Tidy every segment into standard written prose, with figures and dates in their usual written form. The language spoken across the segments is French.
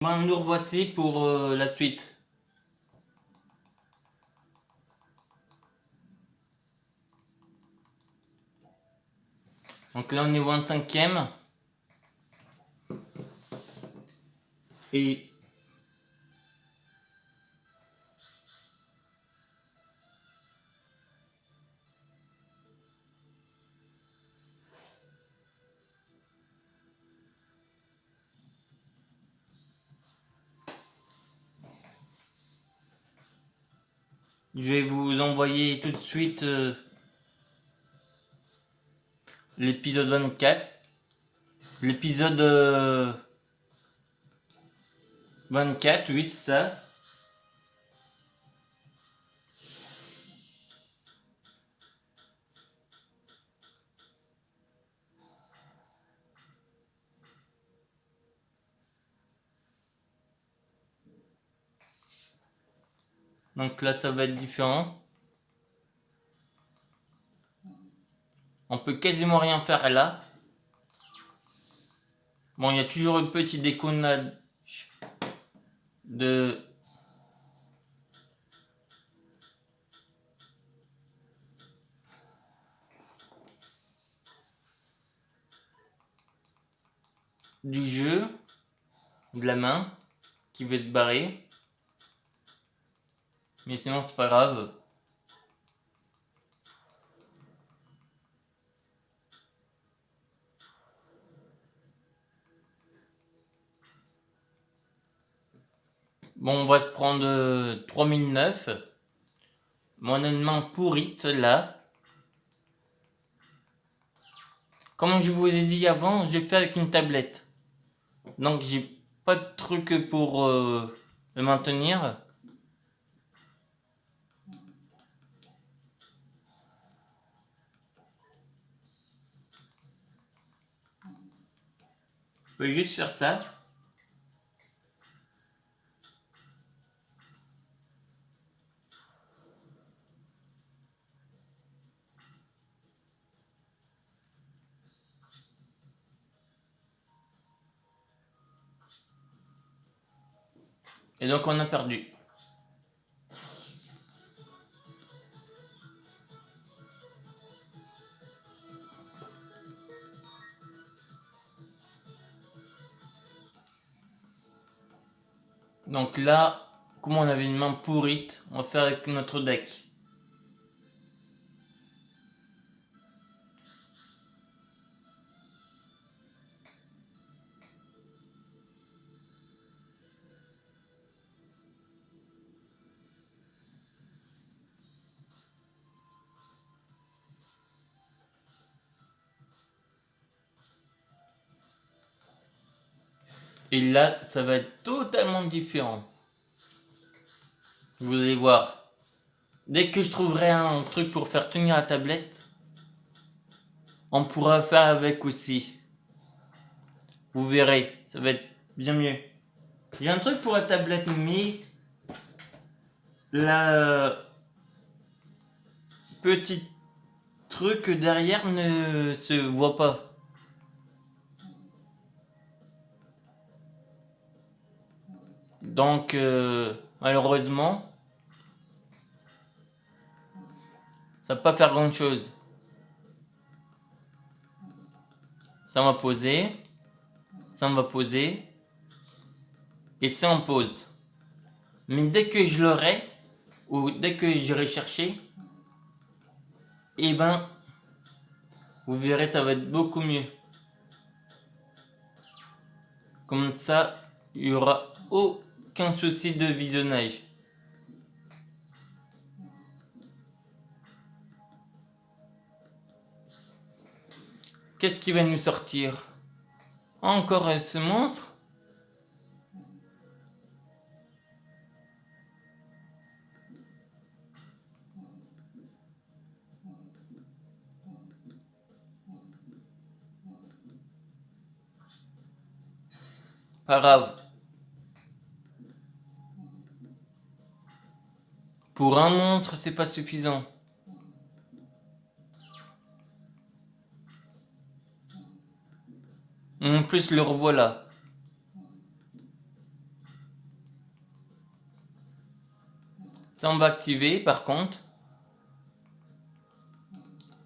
Ben, nous revoici pour la suite. Donc là on est au 25e. Et je vais vous envoyer tout de suite l'épisode 24. L'épisode 24, oui c'est ça. Donc là ça va être différent. On peut quasiment rien faire là. Bon, il y a toujours une petite déconnade de... du jeu, de la main, qui veut se barrer. Mais sinon c'est pas grave. Bon, on va se prendre 3009. Mon main pourrite là. Comme je vous ai dit avant, j'ai fait avec une tablette. Donc j'ai pas de truc pour le maintenir. Je peux juste faire ça. Et donc on a perdu. Donc là, comme on avait une main pourrite, on va faire avec notre deck. Et là, ça va être totalement différent. Vous allez voir. Dès que je trouverai un truc pour faire tenir la tablette, on pourra faire avec aussi. Vous verrez, ça va être bien mieux. J'ai un truc pour la tablette, mais la petite truc derrière ne se voit pas. Donc malheureusement, ça va pas faire grand chose. Ça va poser, ça va poser, et ça on pose. Mais dès que je l'aurai, ou dès que j'irai chercher, et ben, vous verrez, ça va être beaucoup mieux. Comme ça, il n'y aura aucun souci de visionnage. Qu'est-ce qui va nous sortir? Encore ce monstre? Pas grave. Pour un monstre, c'est pas suffisant. En plus, le revoilà. Ça, on va activer par contre.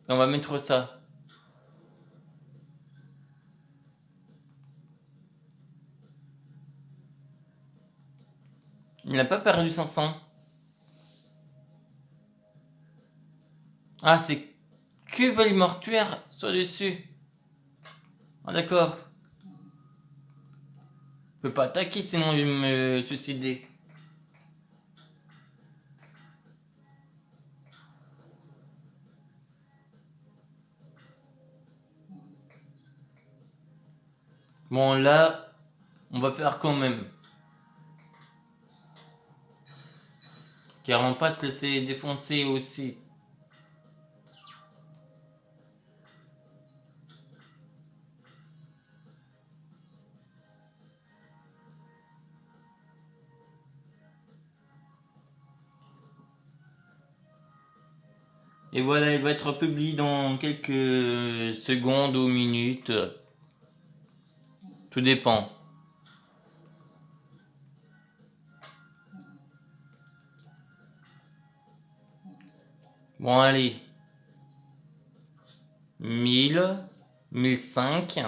Et on va mettre ça. Il n'a pas perdu 500. Ah, c'est que vol mortuaire soit dessus. Ah, d'accord. Je peux pas attaquer sinon je vais me suicider. Bon, là, on va faire quand même. Car on va pas se laisser défoncer aussi. Et voilà, il va être publié dans quelques secondes ou minutes. Tout dépend. Bon, allez. 1000, 1005.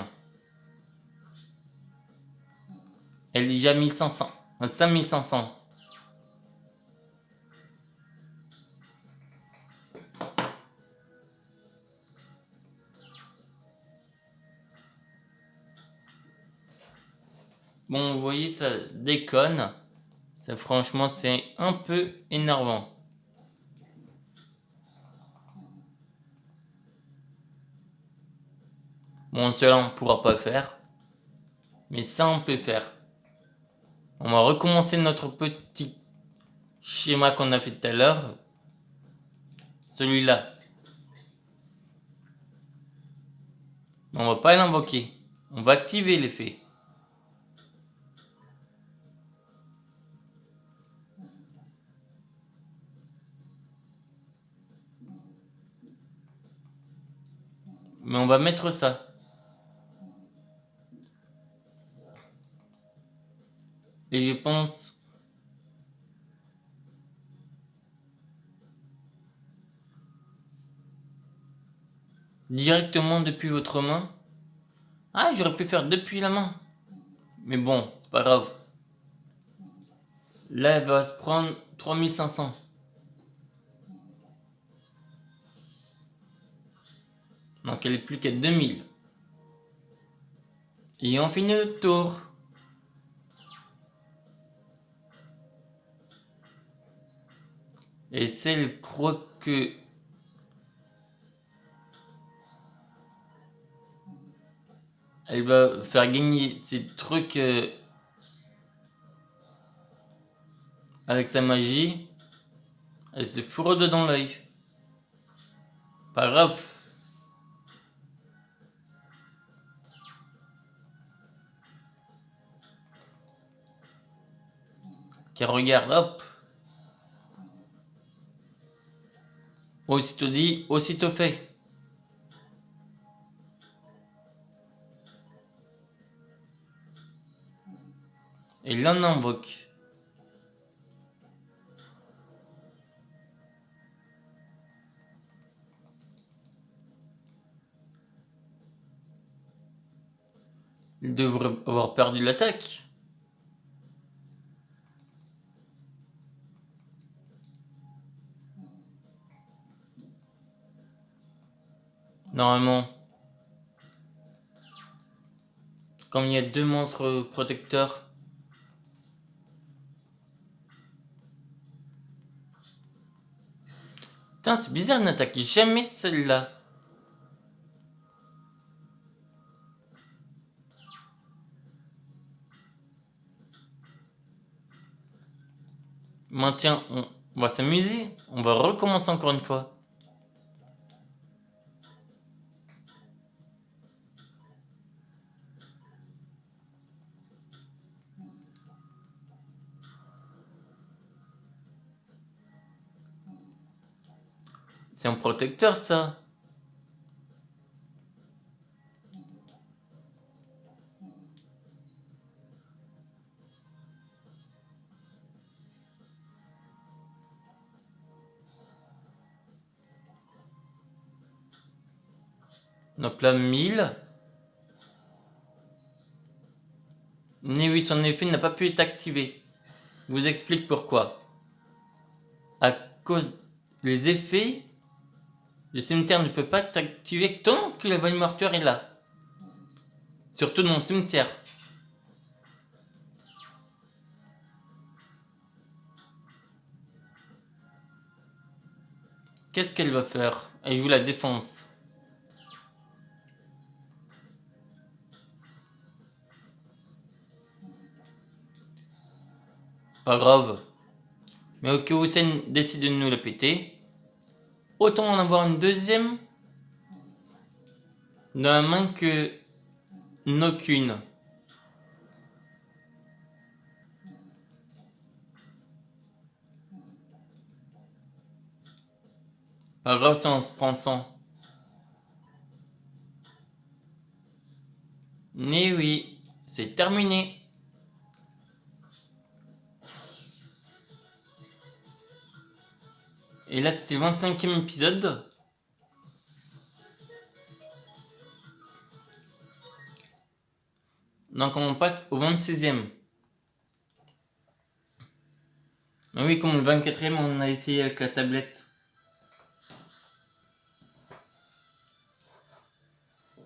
Elle est déjà 1500. 5500. Bon, vous voyez, ça déconne. Ça, franchement, c'est un peu énervant. Bon, cela, on pourra pas faire. Mais ça, on peut faire. On va recommencer notre petit schéma qu'on a fait tout à l'heure. Celui-là. On va pas l'invoquer. On va activer l'effet. Mais on va mettre ça. Et je pense... directement depuis votre main. Ah, j'aurais pu faire depuis la main. Mais bon, c'est pas grave. Là, elle va se prendre 3500. Donc elle est plus qu'à 2000. Et on finit le tour. Et celle croit que... elle va faire gagner ces trucs avec sa magie. Elle se fraude dans l'œil. Pas grave. Car regarde, hop. Aussitôt dit, aussitôt fait. Et là on invoque. Il devrait avoir perdu l'attaque. Normalement. Comme il y a deux monstres protecteurs. Putain, c'est bizarre, elle n'attaque jamais celle-là. Tiens, on va s'amuser. On va recommencer encore une fois. C'est un protecteur, ça. Donc là, 1000. Mais oui, son effet n'a pas pu être activé. Je vous explique pourquoi. À cause des effets, le cimetière ne peut pas être activé tant que la valise mortuaire est là. Surtout dans le cimetière. Qu'est-ce qu'elle va faire? Elle joue la défense. Pas grave. Mais au cas où Sen décide de nous la péter, autant en avoir une deuxième dans la main que n'aucune. Pas grave si on se prend 100. Mais oui, c'est terminé. Et là, c'était le 25e épisode. Donc on passe au 26e. Mais oui, comme le 24e, on a essayé avec la tablette.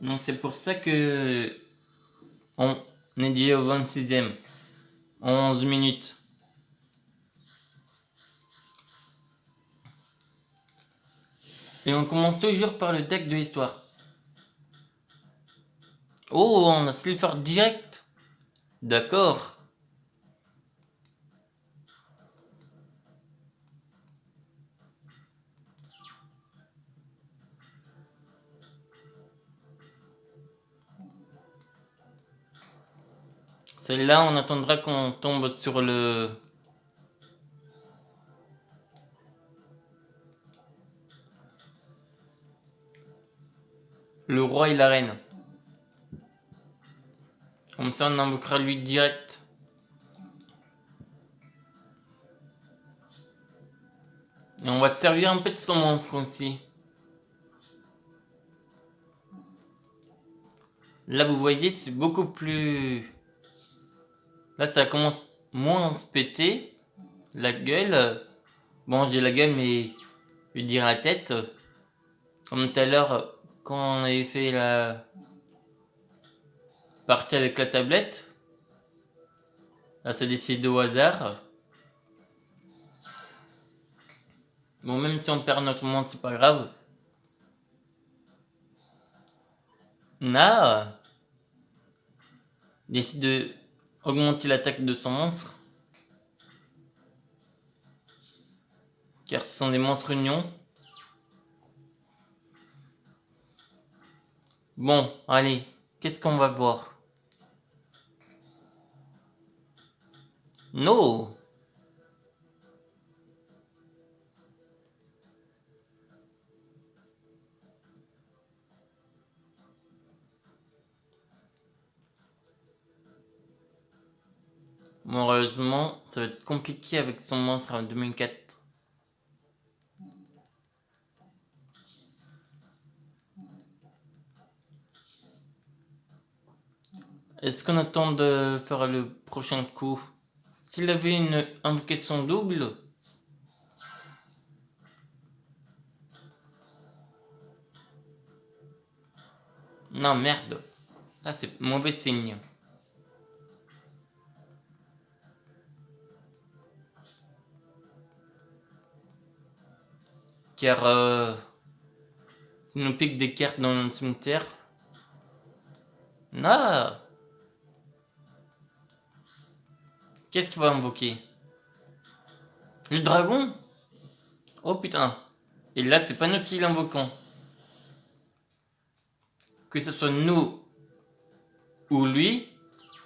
Donc c'est pour ça que on est dit au 26e. 11 minutes. Et on commence toujours par le deck de l'histoire. Oh, on a Slifer direct. D'accord. Celle-là, on attendra qu'on tombe sur le roi et la reine. Comme ça, on invoquera lui direct. Et on va se servir un peu de son monstre aussi. Là, vous voyez, c'est beaucoup plus... Là, ça commence moins à se péter. La gueule... Bon, je dis la gueule, mais... Je dirais la tête. Comme tout à l'heure, quand on avait fait la... partie avec la tablette. Là, c'est décidé au hasard. Bon, même si on perd notre monstre, c'est pas grave. Na décide de augmenter l'attaque de son monstre. Car ce sont des monstres unions. Bon, allez, qu'est-ce qu'on va voir? No. Malheureusement, ça va être compliqué avec son monstre en 2004. Est-ce qu'on attend de faire le prochain coup? S'il avait une invocation double... Non, merde. Ça, c'est mauvais signe. Car ça nous pique des cartes dans le cimetière. Non. Qu'est-ce qu'il va invoquer? Le dragon? Oh putain. Et là, c'est pas nous qui l'invoquons. Que ce soit nous ou lui,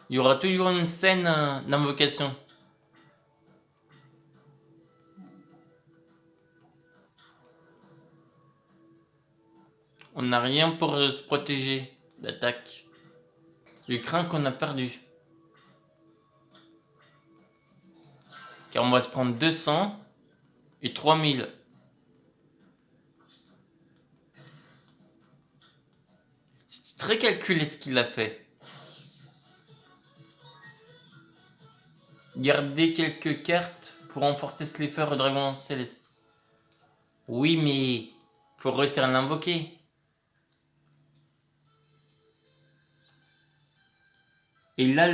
il y aura toujours une scène d'invocation. On n'a rien pour se protéger d'attaque. Je crains qu'on a perdu. Car on va se prendre 200 et 3000. très calculé ce qu'il a fait. Garder quelques cartes pour renforcer Slifer et Dragon Céleste. Oui, mais faut réussir à l'invoquer. Et là,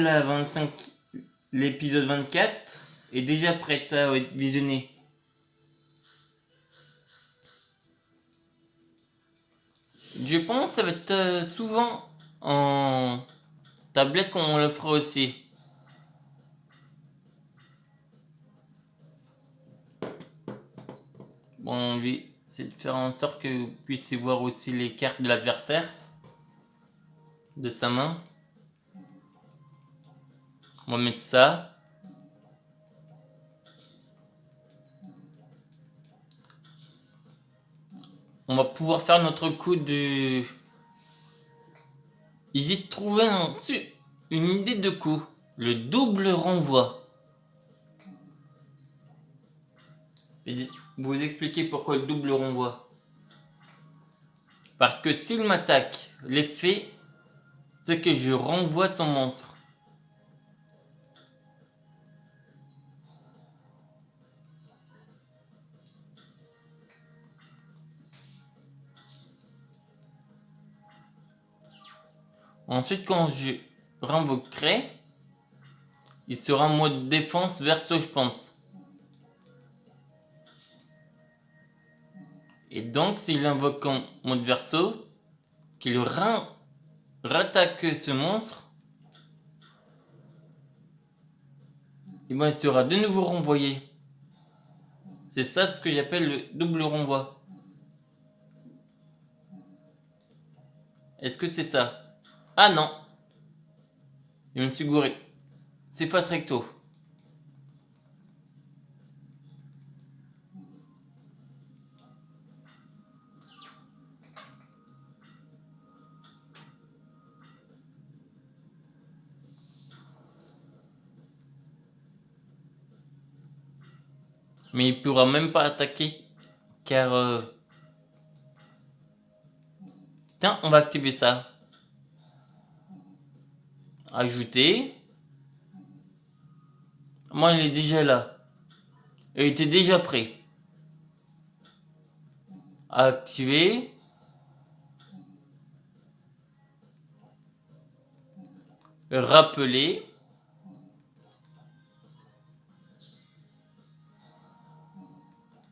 l'épisode 24 est déjà prêt à être visionné. Je pense que ça va être souvent en tablette qu'on le fera aussi. Bon, lui, c'est de faire en sorte que vous puissiez voir aussi les cartes de l'adversaire de sa main. On va mettre ça. On va pouvoir faire notre coup de... J'ai trouvé une idée de coup. Le double renvoi. Vous expliquez pourquoi le double renvoi. Parce que s'il m'attaque, l'effet, c'est que je renvoie son monstre. Ensuite, quand je renvoquerai, il sera en mode défense verso, je pense. Et donc, s'il invoque en mode verso, qu'il rattaque ce monstre, et ben il sera de nouveau renvoyé. C'est ça ce que j'appelle le double renvoi. Est-ce que c'est ça? Ah non. Je me suis gouré. C'est face recto. Mais il pourra même pas attaquer car... Tiens, on va activer ça. Ajouter. Moi, il est déjà là. Il était déjà prêt. Activer. Rappeler.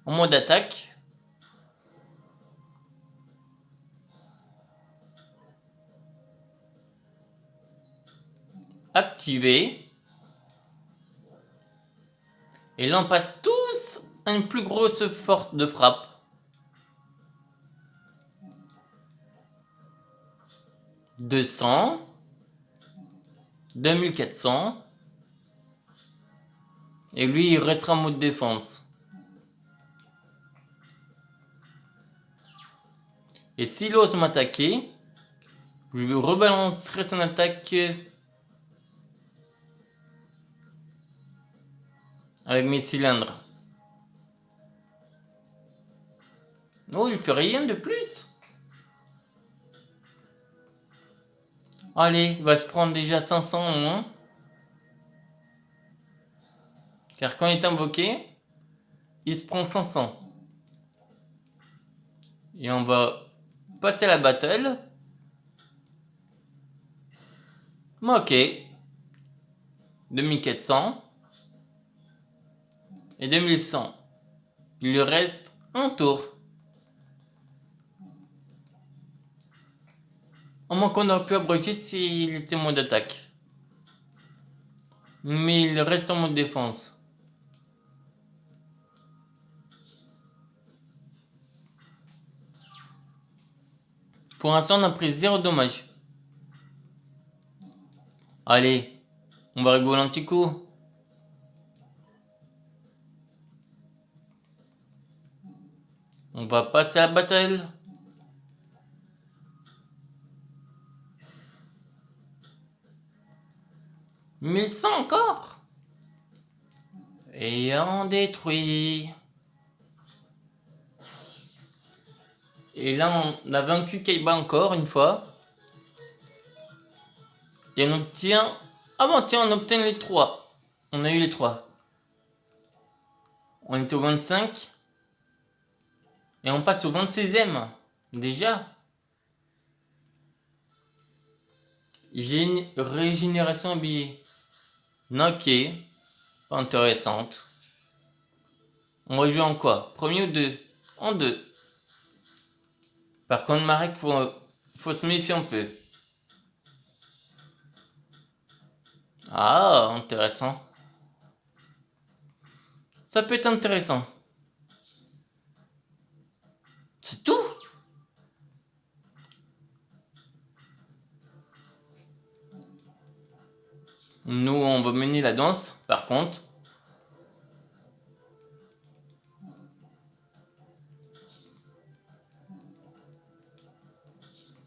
En mode attaque. Activer. Et là, on passe tous à une plus grosse force de frappe. 200. 2400. Et lui, il restera en mode défense. Et s'il ose m'attaquer, je lui rebalancerai son attaque avec mes cylindres. Oh, il fait rien de plus. Allez, il va se prendre déjà 500 au moins. Car quand il est invoqué, il se prend 500. Et on va passer à la battle. Ok. 2400. Et 2100. Il lui reste un tour. Au moins qu'on aurait pu abréger s'il était en mode attaque. Mais il reste en mode défense. Pour l'instant, on a pris 0 dommage. Allez, on va rigoler un petit coup. On va passer à la bataille. « 1100 encore. Et on détruit. Et là, on a vaincu Kaiba encore une fois. Et on obtient... Ah bon, tiens, on obtient les 3. On a eu les 3. On était au 25. Et on passe au 26e. Déjà. Régénération habillée. Ok. Pas intéressante. On va jouer en quoi? Premier ou deux? En deux. Par contre, Marek, faut se méfier un peu. Ah, intéressant. Ça peut être intéressant. C'est tout? Nous, on va mener la danse, par contre.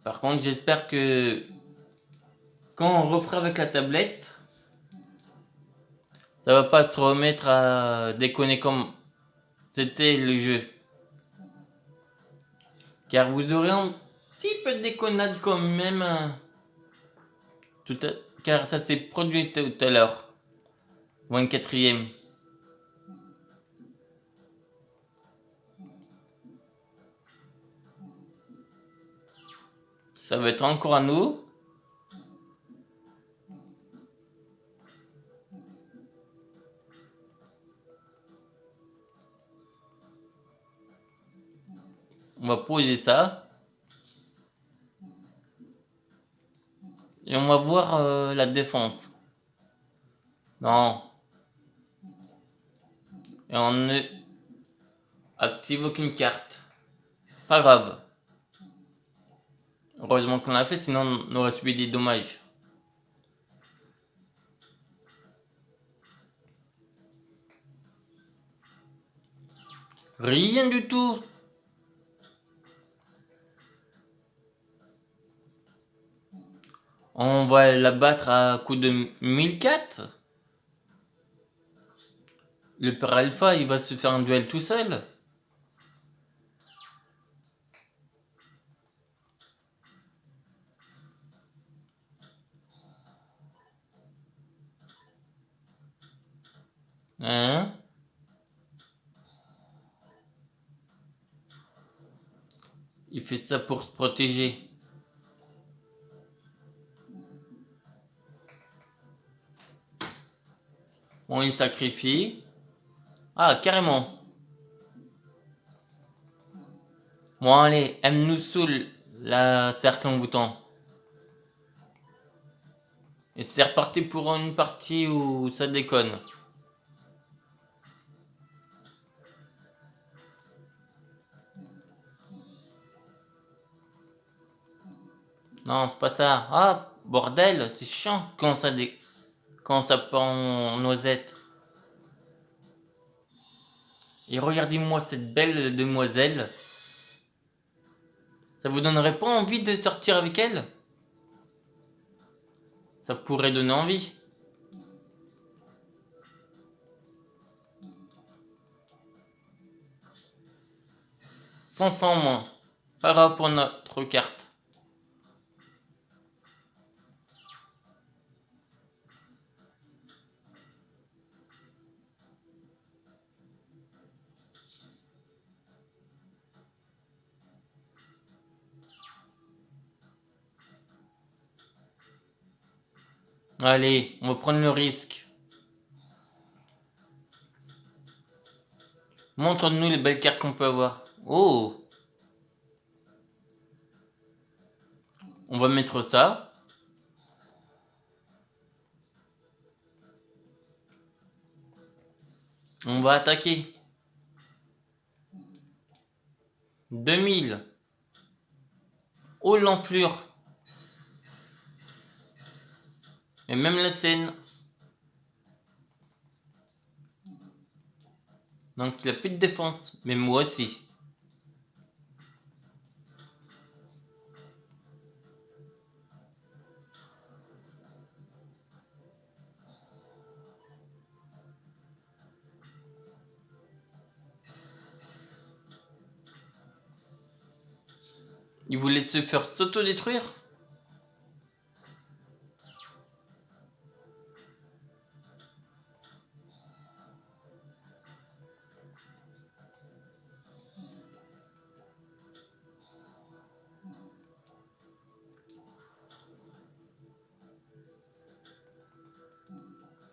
Par contre, j'espère que quand on refera avec la tablette, ça va pas se remettre à déconner comme c'était le jeu. Car vous aurez un petit peu de déconnade quand même. Car ça s'est produit tout à l'heure. 24e. Ça va être encore à nous. On va poser ça. Et on va voir la défense. Non. Et on ne active aucune carte. Pas grave. Heureusement qu'on l'a fait, sinon on aurait subi des dommages. Rien du tout. On va la battre à coup de 1004. Le père Alpha, il va se faire un duel tout seul. Hein? Il fait ça pour se protéger. Bon, il sacrifie. Ah, carrément. Bon, allez, elle nous saoule la cercle en bouton. Et c'est reparti pour une partie où ça déconne. Non, c'est pas ça. Ah, bordel, c'est chiant quand ça part en noisette. Et regardez-moi cette belle demoiselle. Ça vous donnerait pas envie de sortir avec elle? Ça pourrait donner envie. 500 moins. Pas grave pour notre carte. Allez, on va prendre le risque. Montre-nous les belles cartes qu'on peut avoir. Oh! On va mettre ça. On va attaquer. 2000. Oh, l'enflure. Et même la scène. Donc il a plus de défense. Mais moi aussi. Il voulait se faire s'auto-détruire.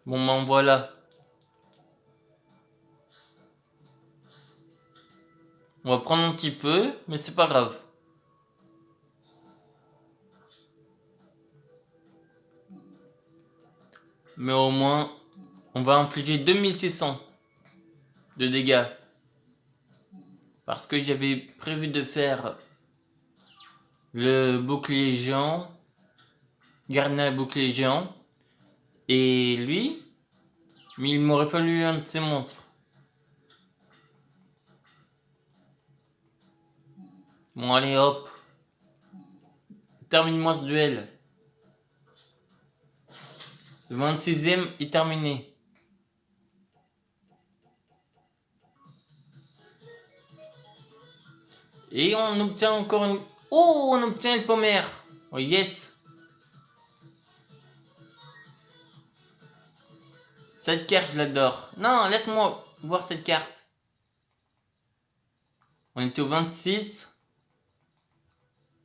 Bon, ben voilà. On va prendre un petit peu, mais c'est pas grave. Mais au moins, on va infliger 2600 de dégâts. Parce que j'avais prévu de faire le bouclier géant, garder bouclier géant. Et lui, mais il m'aurait fallu un de ces monstres. Bon, allez, hop. Termine-moi ce duel. Le 26e est terminé. Et on obtient encore une... Oh, on obtient une pommère. Oh, yes. Cette carte, je l'adore. Non, laisse-moi voir cette carte. On était au 26.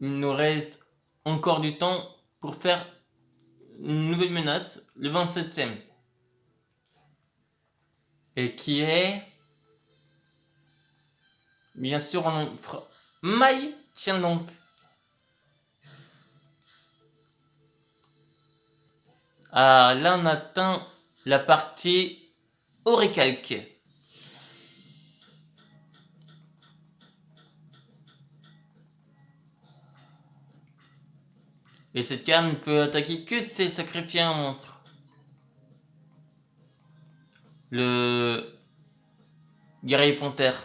Il nous reste encore du temps pour faire une nouvelle menace, le 27e. Et qui est... Bien sûr, on fera... Maï, tiens donc. Ah, là, on atteint la partie orichalque. Et cette carte ne peut attaquer que si elle sacrifie un monstre. Le guerrier panthère.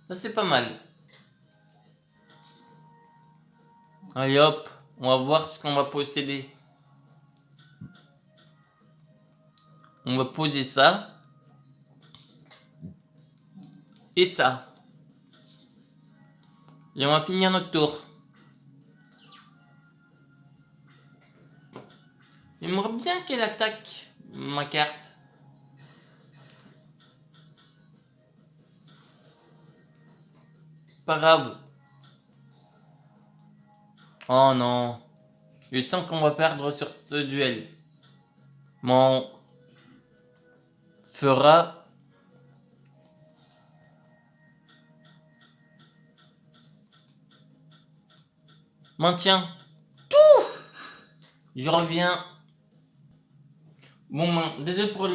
Ça, c'est pas mal. Allez hop, on va voir ce qu'on va posséder. On va poser ça. Et ça. Et on va finir notre tour. J'aimerais bien qu'elle attaque ma carte. Pas grave. Oh non. Je sens qu'on va perdre sur ce duel. Mon fera... Maintien. Je reviens. Bon, désolé pour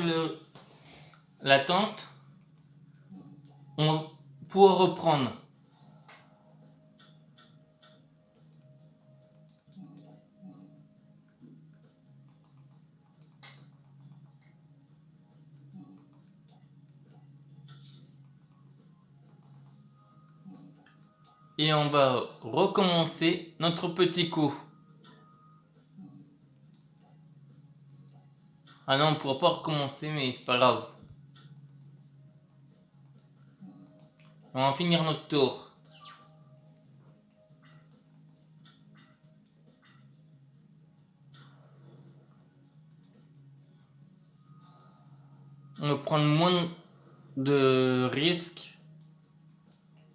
l'attente. On va pouvoir reprendre. Et on va recommencer notre petit coup. Ah non, on pourra pas recommencer, mais c'est pas grave. On va finir notre tour. On va prendre moins de risques.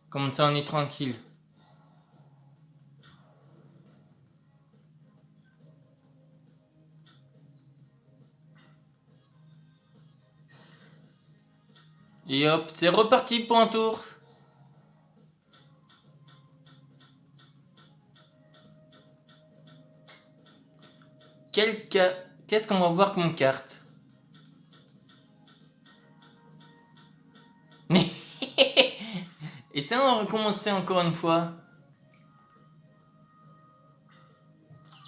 Comme ça, on est tranquille. Et hop, c'est reparti pour un tour. Qu'est-ce qu'on va voir comme carte? Et ça, on va recommencer encore une fois.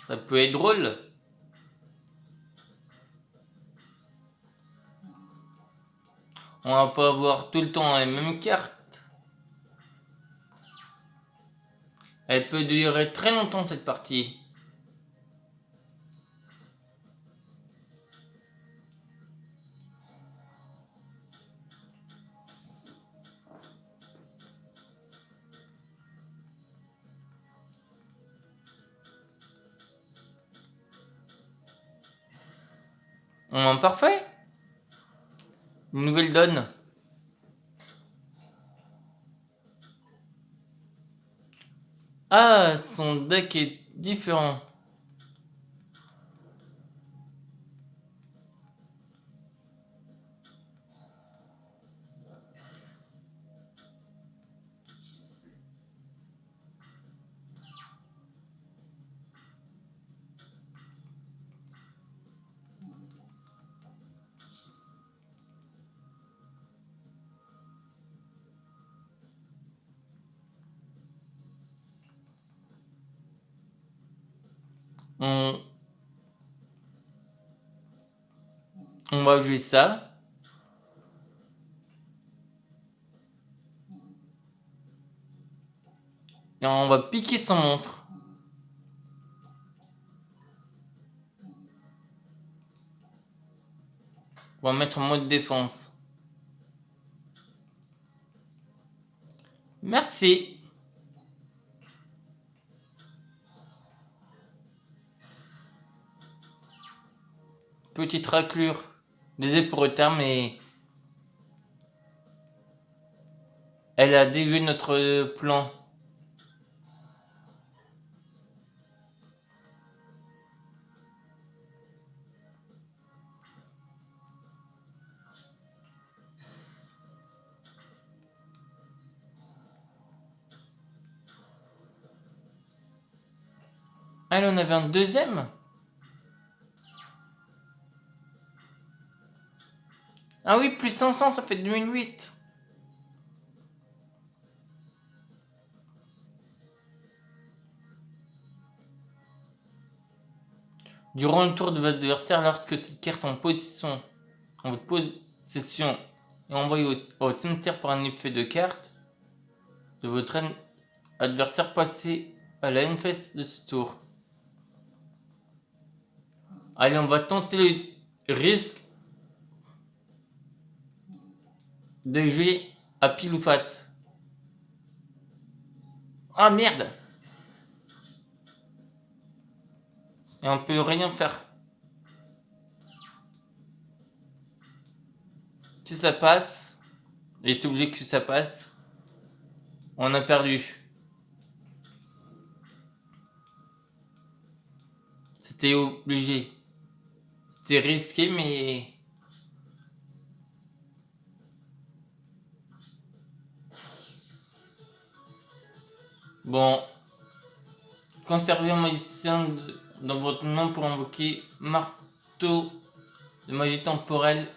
Ça peut être drôle. On va pas avoir tout le temps les mêmes cartes. Elle peut durer très longtemps cette partie. Parfait. Une nouvelle donne. Ah, son deck est différent. On, on va jouer ça. Et on va piquer son monstre. On va mettre en mode défense. Merci. Petite raclure. Désolé pour le terme, mais elle a déjoué notre plan. Elle en avait un deuxième. Ah oui, plus 500, ça fait 2008. Durant le tour de votre adversaire, lorsque cette carte en votre possession est envoyée au cimetière par un effet de carte de votre adversaire, passez à la phase de ce tour. Allez, on va tenter le risque de jouer à pile ou face. Ah merde! Et on peut rien faire. Si ça passe, et si vous voulez que ça passe, on a perdu. C'était obligé. C'était risqué, mais... Bon. Conservez un magicien dans votre main pour invoquer marteau de magie temporelle.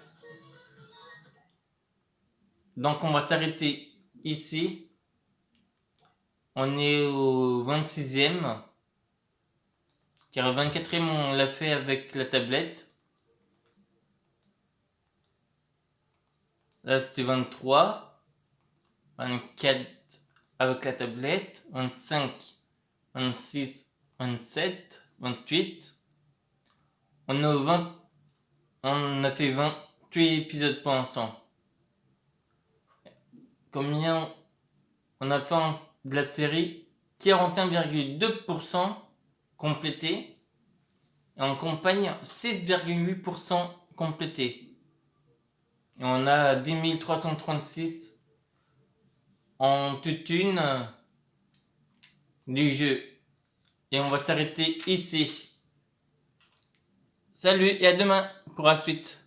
Donc on va s'arrêter ici. On est au 26e. Car le 24e on l'a fait avec la tablette. Là c'était 23. 24 avec la tablette. 25. 26. 27. 28. On a fait 28 épisodes pour l'instant. Combien on a fait de la série? 41,2% complété. Et en campagne, 6,8% complété. Et on a 10 336 en toute une du jeu. Et on va s'arrêter ici. Salut et à demain pour la suite.